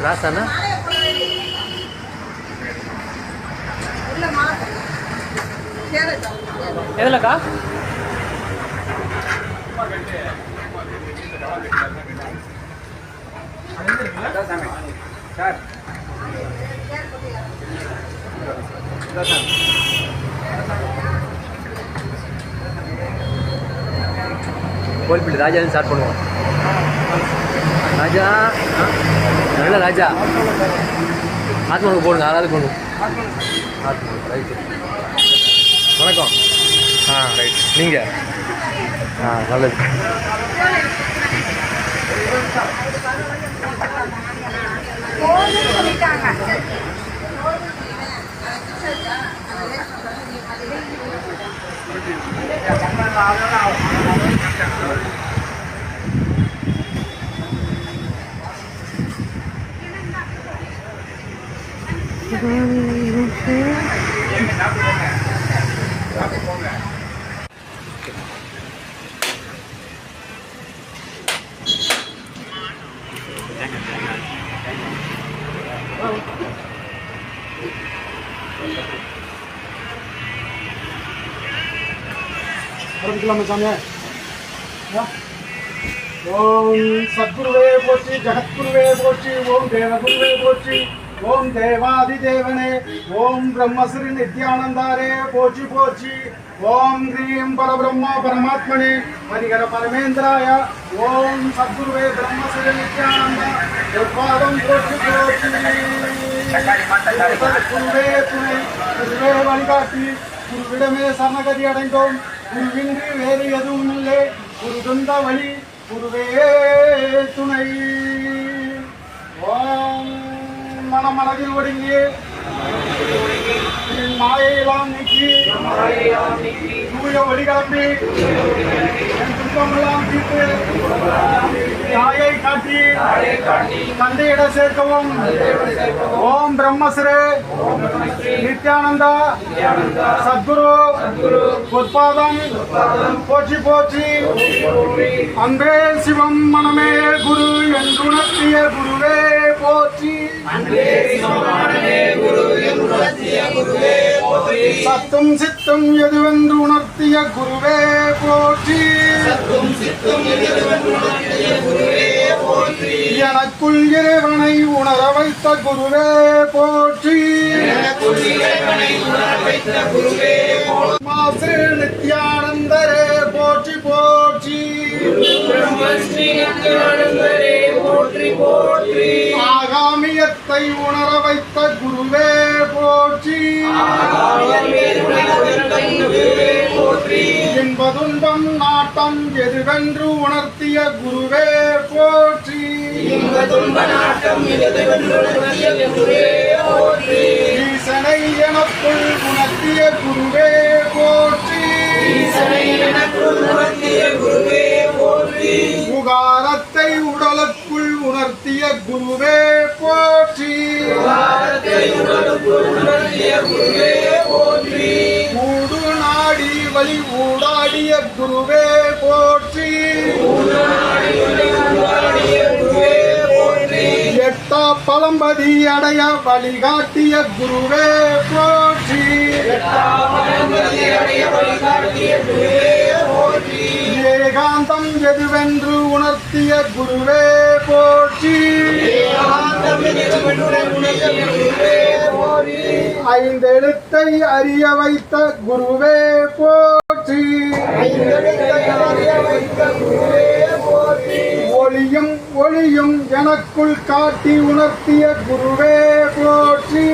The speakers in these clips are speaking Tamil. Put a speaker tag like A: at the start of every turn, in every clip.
A: ராசாண்ணா எதுலக்கா? சார் கோல்பிள்ளி ராஜா ஸ்டார்ட் பண்ணுவோம். ராஜா நல்ல ராஜா ஆத்மாவுக்கு போடுங்க. யாராவது போடுங்க. ரைட்டு வணக்கம். ரைட் நீங்கள் நல்லது.
B: ஓம் சத்குருவே போற்றி, ஜகத்குருவே போற்றி, ஓம் தேவகுருவே போற்றி, ஓம் தேவாதிதேவனே, ஓம் பிரம்மஸ்ரீ நித்யானந்தாரே போற்றி போற்றி, ஓம் ஹ்ரீம் பரபிரம்மா பரமாத்மனே ஹரிஹர பரமேந்திராய, ஓம் சத்குருவே பிரம்மஸ்ரீ நித்யானந்தா எப்பாதம் போற்றி போற்றி. குருவே துணை, குருவே வழிகாட்டி, குருவிடமே சரணகதி அடைந்தோம், குருவின்றி வேறு எதுவும் இல்லை, குரு துந்த வழி, குருவே துணை. ஓம் மனமனதில் ஒடுங்கி மாயையெல்லாம் நீக்கி தூய ஒளி கிளம்பி என் துன்பமெல்லாம் தீர்த்து தாயை காட்டி தந்தையிட சேர்க்கவும். ஓம் பிரம்மஸ்ரீ நித்யானந்தா சத்குரு உற்பாதம் போற்றி போற்றி. அன்பே சிவம் மனமே குரு என்றுணர்த்திய குருவே போற்றி. சத்தும் சித்தும் எதுவென்று உணர்த்திய குருவே போற்றி. எனக்குள் இறைவனை உணர வைத்த குருவே போற்றி. மாசே நித்யானந்தரே போற்றி போற்றி. ஆகாமியத்தை உணர வைத்த குருவே போற்றி. இன்ப துன்பம் நாட்டம் எதுவென்று உணர்த்திய குருவே போற்றி. ஈசனை எனக்குள் உணர்த்திய குருவே போற்றி. உகாரத்தை உடலுக்குள் உணர்த்திய குருவே போற்றி. ஊடு நாடி வழி ஊடாடிய குருவே போற்றி. எட்டா பழம்பதி அடைய வழிகாட்டிய குருவே போற்றி. ஏகாந்தம் எதுவென்று உணர்த்திய குருவே போற்றி. ஐந்தெழுத்தை அறிய வைத்த குருவே போற்றி. ஒளியும் ஒளியும் எனக்குள் காட்டி உணர்த்திய குருவே போற்றி.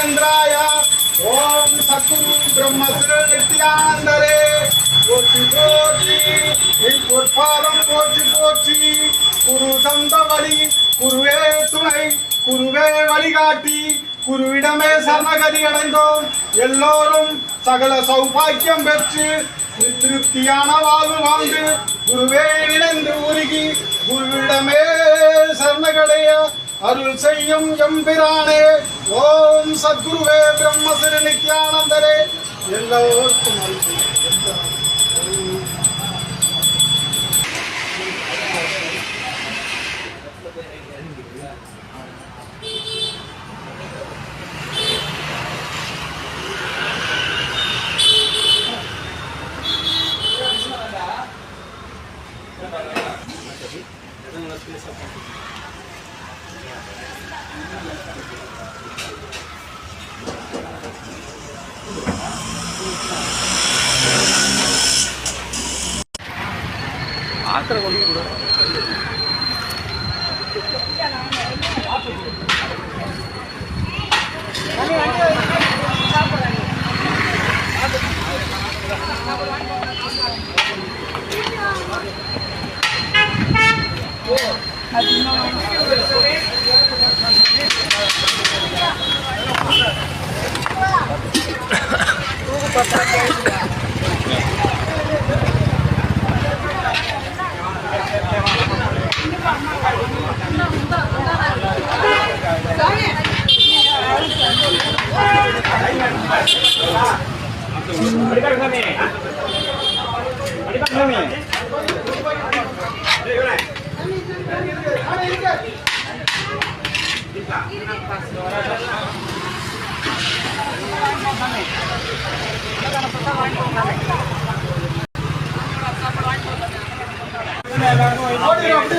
B: ராகவேந்திராய ஓம் சத்குரு பிரம்மஸ்ரீ நித்யானந்தரே போற்றி போற்றி என் பொற்பாதம் போற்றி போற்றி குரு தந்த வழி குருவே துணை குருவே வழிகாட்டி குருவிடமே சரணகதி அடைந்தோம் எல்லோரும் சகல சௌபாக்கியம் பெற்று திருப்தியான வாழ்வு வாழ்ந்து குருவே இணைந்து உருகி குருவிடமே சரணகடைய அருள் செய்யும் எம்பிரானே ஓம் சத்குருவே பிரம்மஸ்ரீ நித்யானந்தரே எல்லோருக்கும்
A: ஆத்திர கொண்டு கூட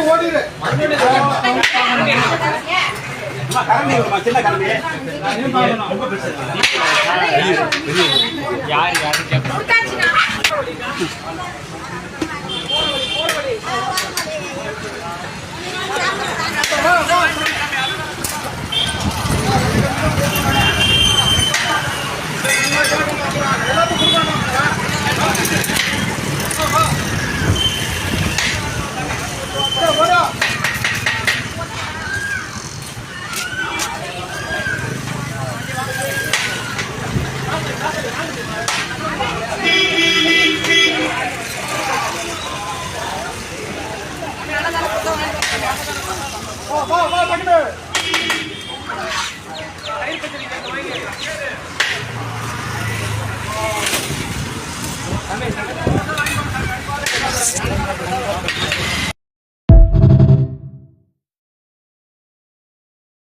A: ஓடிடு யார்
B: வா டக்குனு
A: Sampai